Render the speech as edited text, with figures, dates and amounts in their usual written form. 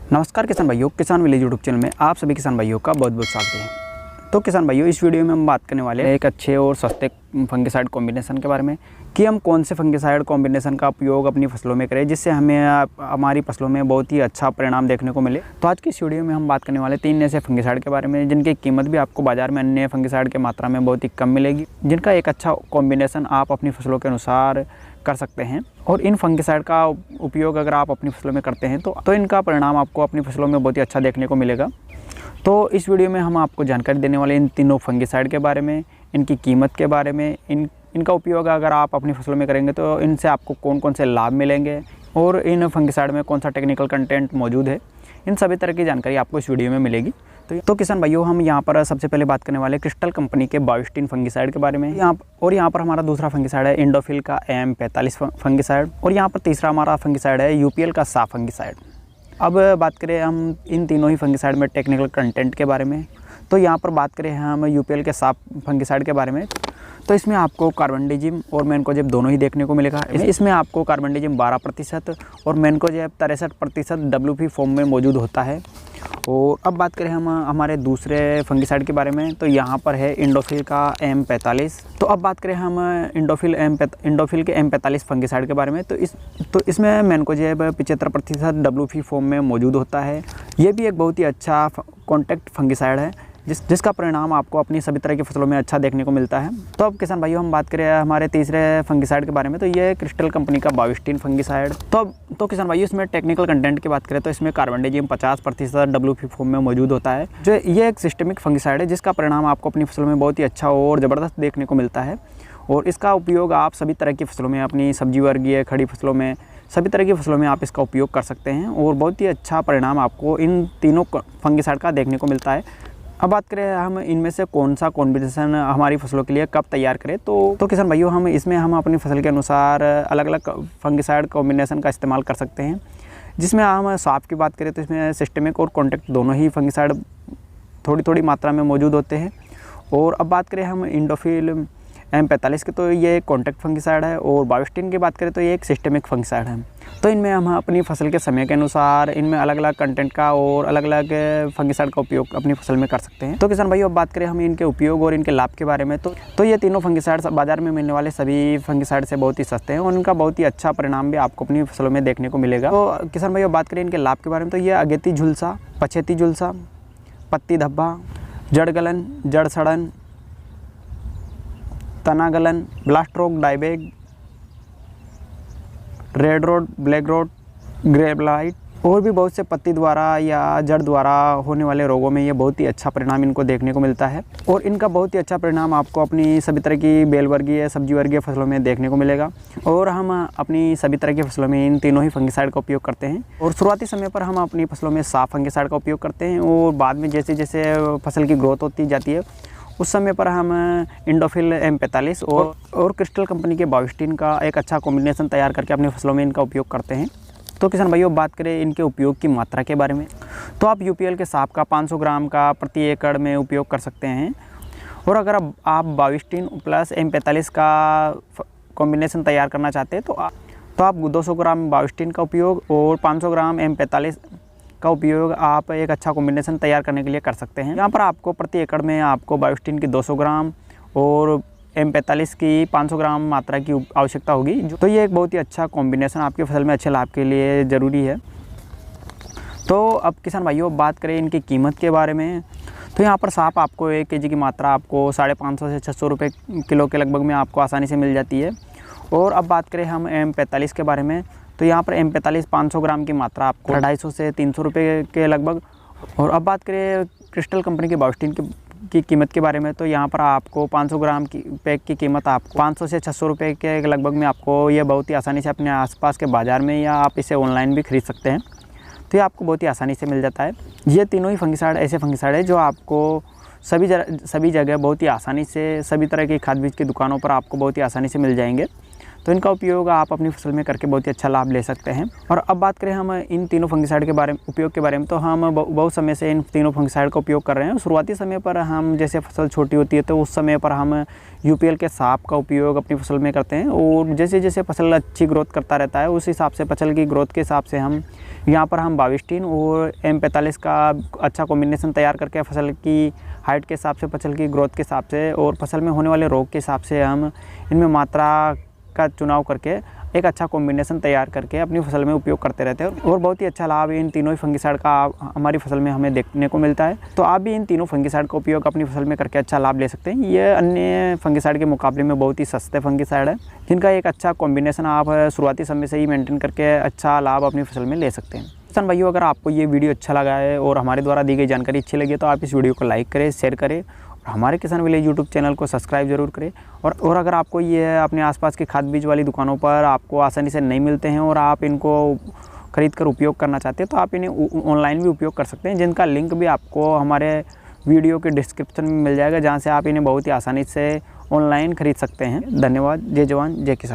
नमस्कार किसान भाइयों, किसान विलेज यूट्यूब चैनल में आप सभी किसान भाइयों का बहुत बहुत स्वागत है। तो किसान भाइयों, इस वीडियो में हम बात करने वाले हैं एक अच्छे और सस्ते फंगिसाइड कॉम्बिनेशन के बारे में कि हम कौन से फंगिसाइड कॉम्बिनेशन का उपयोग अपनी फसलों में करें जिससे हमें हमारी फसलों में बहुत ही अच्छा परिणाम देखने को मिले। तो आज की इस वीडियो में हम बात करने वाले 3 ऐसे फंगिसाइड के बारे में जिनकी कीमत भी आपको बाजार में अन्य फंगिसाइड के मात्रा में बहुत ही कम मिलेगी, जिनका एक अच्छा कॉम्बिनेशन आप अपनी फसलों के अनुसार कर सकते हैं। और इन फंगिसाइड का उपयोग अगर आप अपनी फसलों में करते हैं तो इनका परिणाम आपको अपनी फसलों में बहुत ही अच्छा देखने को मिलेगा। तो इस वीडियो में हम आपको जानकारी देने वाले इन तीनों फंगिसाइड के बारे में, इनकी कीमत के बारे में, इनका उपयोग अगर आप अपनी फसलों में करेंगे तो इनसे आपको कौन कौन से लाभ मिलेंगे और इन फंगिसाइड में कौन सा टेक्निकल कंटेंट मौजूद है, इन सभी तरह की जानकारी आपको इस वीडियो में मिलेगी। तो किसान भाइयों, हम यहाँ पर सबसे पहले बात करने वाले क्रिस्टल कंपनी के बाविस्टिन फंगिसाइड के बारे में। यहाँ पर हमारा दूसरा फंगिसाइड है इंडोफिल का M45 फंगिसाइड, और यहाँ पर तीसरा हमारा फंगिसाइड है UPL का साफ फंगिसाइड। अब बात करें हम इन तीनों ही फंगिसाइड में टेक्निकल कंटेंट के बारे में, तो यहाँ पर बात करें हम UPL के साफ फंगिसाइड के बारे में, तो इसमें आपको कार्बेंडाजिम और मैनकोजेब दोनों ही देखने को मिलेगा। इसमें आपको कार्बेंडाजिम 12% और मैनकोजेब 63% WP फॉर्म में मौजूद होता है। और अब बात करें हम हमारे दूसरे फंगिसाइड के बारे में, तो यहाँ पर है इंडोफिल का M45। तो अब बात करें हम इंडोफिल के M45 फंगिसाइड के बारे में, तो इसमें मैनकोजेब 75% WP फॉर्म में मौजूद होता है। ये भी एक बहुत ही अच्छा कॉन्टैक्ट फंगिसाइड है जिसका परिणाम आपको अपनी सभी तरह की फसलों में अच्छा देखने को मिलता है। तो अब किसान भाइयों, हम बात करें हमारे तीसरे फंगिसाइड के बारे में, तो ये क्रिस्टल कंपनी का बाविस्टिन फंगिसाइड। तो किसान भाइयों, इसमें टेक्निकल कंटेंट की बात करें तो इसमें कार्बेंडाजिम 50% WP फॉर्म में मौजूद होता है। जो ये एक सिस्टमिक फंगिसाइड है जिसका परिणाम आपको अपनी फसलों में बहुत ही अच्छा और ज़बरदस्त देखने को मिलता है। और इसका उपयोग आप सभी तरह की फसलों में, अपनी सब्जी वर्गीय, खड़ी फसलों में, सभी तरह की फसलों में आप इसका उपयोग कर सकते हैं और बहुत ही अच्छा परिणाम आपको इन तीनों फंगिसाइड का देखने को मिलता है। अब बात करें हम इनमें से कौन सा कॉम्बिनेशन हमारी फसलों के लिए कब तैयार करें, तो किसान भाइयों, हम अपनी फसल के अनुसार अलग अलग फंगिसाइड कॉम्बिनेशन का इस्तेमाल कर सकते हैं। जिसमें हम साफ की बात करें तो इसमें सिस्टमिक और कॉन्टैक्ट दोनों ही फंगिसाइड थोड़ी थोड़ी मात्रा में मौजूद होते हैं। और अब बात करें हम इंडोफिल M45 की, तो ये एक कॉन्टैक्ट फंगिसाइड है, और बाविस्टिन की बात करें तो ये एक सिस्टमिक फंगिसाइड है। तो इनमें हम अपनी फसल के समय के अनुसार इनमें अलग अलग कंटेंट का और अलग अलग फंगिसाइड का उपयोग अपनी फसल में कर सकते हैं। तो किसान भाइयों, अब बात करें हम इनके उपयोग और इनके लाभ के बारे में, तो ये तीनों फंगिसाइड बाजार में मिलने वाले सभी फंगिसाइड से बहुत ही सस्ते हैं और इनका बहुत ही अच्छा परिणाम भी आपको अपनी फसलों में देखने को मिलेगा। तो किसान भाइयों, बात करें इनके लाभ के बारे में, तो ये अगेती झुलसा, पछेती झुलसा, पत्ती धब्बा, जड़ गलन, जड़ सड़न, तना गलन, ब्लास्ट रोग, dieback, red rot, black rot, grey blight और भी बहुत से पत्ती द्वारा या जड़ द्वारा होने वाले रोगों में ये बहुत ही अच्छा परिणाम इनको देखने को मिलता है। और इनका बहुत ही अच्छा परिणाम आपको अपनी सभी तरह की बेल वर्गीय, सब्जी वर्गीय फसलों में देखने को मिलेगा। और हम अपनी सभी तरह की फसलों में इन तीनों ही फंगिसाइड का उपयोग करते हैं। और शुरुआती समय पर हम अपनी फसलों में साफ फंगिसाइड का उपयोग करते हैं, और बाद में जैसे जैसे फसल की ग्रोथ होती जाती है उस समय पर हम इंडोफिल M45 और क्रिस्टल कंपनी के बाविस्टिन का एक अच्छा कॉम्बिनेशन तैयार करके अपनी फसलों में इनका उपयोग करते हैं। तो किसान भाइयों, बात करें इनके उपयोग की मात्रा के बारे में, तो आप UPL के साफ का 500 ग्राम का प्रति एकड़ में उपयोग कर सकते हैं। और अगर आप बाविस्टिन प्लस M45 का कॉम्बिनेशन तैयार करना चाहते हैं तो आप 200 ग्राम बाविस्टिन का उपयोग और 500 ग्राम M45 का उपयोग आप एक अच्छा कॉम्बिनेशन तैयार करने के लिए कर सकते हैं। यहाँ पर आपको प्रति एकड़ में आपको बाविस्टिन की 200 ग्राम और M45 की 500 ग्राम मात्रा की आवश्यकता होगी। तो ये एक बहुत ही अच्छा कॉम्बिनेशन आपकी फसल में अच्छे लाभ के लिए ज़रूरी है। तो अब किसान भाइयों, बात करें इनकी कीमत के बारे में, तो यहाँ पर साफ आपको 1 kg की मात्रा आपको 550 से 600 रुपये किलो के लगभग में आपको आसानी से मिल जाती है। और अब बात करें हम M45 के बारे में, तो यहाँ पर M45 500 ग्राम की मात्रा आपको 250 से 300 रुपये के लगभग। और अब बात करें क्रिस्टल कंपनी के बाविस्टिन की कीमत के बारे में, तो यहाँ पर आपको 500 ग्राम की पैक की कीमत आपको 500 से 600 रुपये के लगभग में आपको ये बहुत ही आसानी से अपने आसपास के बाज़ार में या आप इसे ऑनलाइन भी खरीद सकते हैं। तो ये आपको बहुत ही आसानी से मिल जाता है। ये तीनों ही फंगिसाइड ऐसे फंगिसाइड है जो आपको सभी जगह बहुत ही आसानी से, सभी तरह की खाद बीज की दुकानों पर आपको बहुत ही आसानी से मिल जाएंगे। तो इनका उपयोग आप अपनी फसल में करके बहुत ही अच्छा लाभ ले सकते हैं। और अब बात करें हम इन तीनों फंगिसाइड के उपयोग के बारे में, तो हम बहुत समय से इन तीनों फंगिसाइड का उपयोग कर रहे हैं। शुरुआती समय पर हम जैसे फसल छोटी होती है तो उस समय पर हम यूपीएल के साप का उपयोग अपनी फसल में करते हैं, और जैसे जैसे फसल अच्छी ग्रोथ करता रहता है उस हिसाब से फसल की ग्रोथ के हिसाब से हम यहाँ पर हम बाविस्टीन और M45 का अच्छा कॉम्बिनेशन तैयार करके फसल की हाइट के हिसाब से, फसल की ग्रोथ के हिसाब से और फसल में होने वाले रोग के हिसाब से हम इनमें मात्रा का चुनाव करके एक अच्छा कॉम्बिनेशन तैयार करके अपनी फसल में उपयोग करते रहते हैं। और बहुत ही अच्छा लाभ इन तीनों ही फंगिसाइड का हमारी फसल में हमें देखने को मिलता है। तो आप भी इन तीनों फंगिसाइड का उपयोग अपनी फसल में करके अच्छा लाभ ले सकते हैं। ये अन्य फंगिसाइड के मुकाबले में बहुत ही सस्ते फंगिसाइड है, जिनका एक अच्छा कॉम्बिनेशन आप शुरुआती समय से ही मेंटेन करके अच्छा लाभ अपनी फसल में ले सकते हैं। किसान भाइयों, अगर आपको ये वीडियो अच्छा लगा है और हमारे द्वारा दी गई जानकारी अच्छी लगी है तो आप इस वीडियो को लाइक करें, शेयर करें और हमारे किसान विलेज यूट्यूब चैनल को सब्सक्राइब जरूर करें। और अगर आपको ये अपने आसपास की खाद बीज वाली दुकानों पर आपको आसानी से नहीं मिलते हैं और आप इनको खरीद कर उपयोग करना चाहते हैं तो आप इन्हें ऑनलाइन भी उपयोग कर सकते हैं, जिनका लिंक भी आपको हमारे वीडियो के डिस्क्रिप्शन में मिल जाएगा, जहाँ से आप इन्हें बहुत ही आसानी से ऑनलाइन खरीद सकते हैं। धन्यवाद। जय जवान जय किसान।